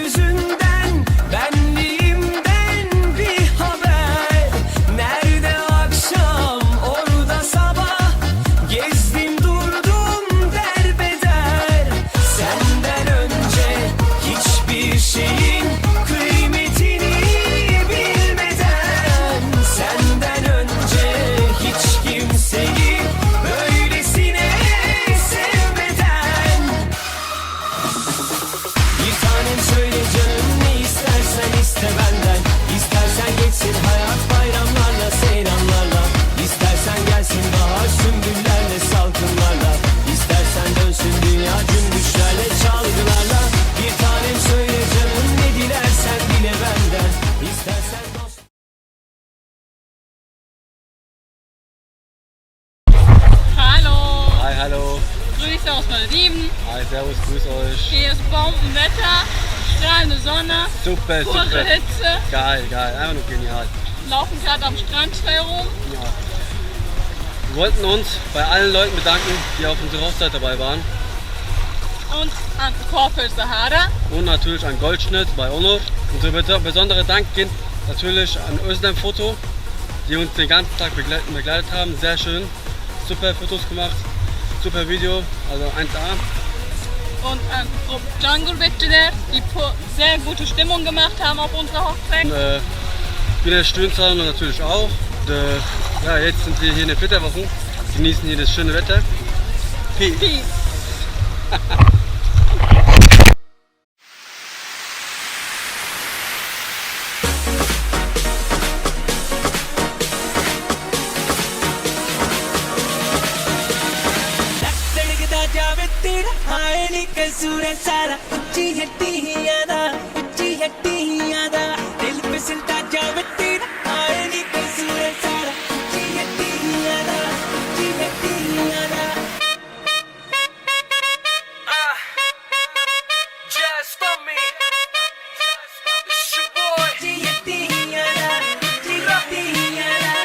yüzünden, benliğimden bir haber. Nerede akşam, orada sabah, gezdim durdum derbeder. Senden önce hiçbir şeyin kıymetini bilmeden, senden önce hiç kimseyi böylesine sevmeden. Bir tanem söyle canım, ne istersen iste benden. İstersen geçsin hayat bayramlarla, seyranlarla. İstersen gelsin bahar sümbüllerle, salkımlarla. İstersen dönsün dünya cümbüşlerle, çalgılarla. Bir tanem söyle canım, ne dilersen dile benden. İstersen dost. Hallo, Hi, hallo. Grüße aus Malediven. Hi, servus, grüß euch. Hier ist Bombenwetter, strahlende Sonne, Super, pure super. Hitze. Geil, geil, einfach nur genial. Laufen gerade am Strand herum. Ja. Wir wollten uns bei allen Leuten bedanken, die auf unserer Hochzeit dabei waren. Und an Korpel Sahara. Und natürlich an Goldschnitt bei Onur. Unser besonderer Dank geht natürlich an Özlem Foto, die uns den ganzen Tag begleitet haben. Sehr schön, super Fotos gemacht, super Video, also 1A. Und an Gruppe Jungle Bekçiler, die sehr gute Stimmung gemacht haben auf unserer Hochzeit. Güneş Stühnzahn natürlich auch. Und, ja, jetzt sind wir hier in den Flitterwochen, genießen hier das schöne Wetter. Peace. Peace. धड़कता जावे तेरा हाय नी कसूर है सारा, ऊंची हट्टी ही यादा, ऊंची हट्टी ही यादा। दिल पे सिलता जावे तेरा हाय नी कसूर है सारा, ऊंची हट्टी ही यादा, ऊंची हट्टी ही यादा। Just for me, it's your boy. ऊंची हट्टी ही यादा, ऊंची हट्टी ही यादा।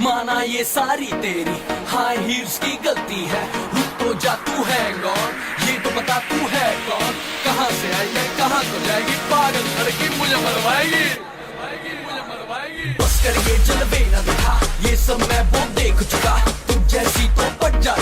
माना ये सारी तेरी हाई हील्स की गलती है, रुक तो जा तू है कौन, ये तो बता तू है कौन, कहाँ से आई है कहाँ को जाएगी, पागल लड़की मुझे मरवाएगी, मुझे मरवाएगी। बस कर ये जलवे ना दिखा, ये सब मैं वो देख चुका, तुम जैसी तो पट जा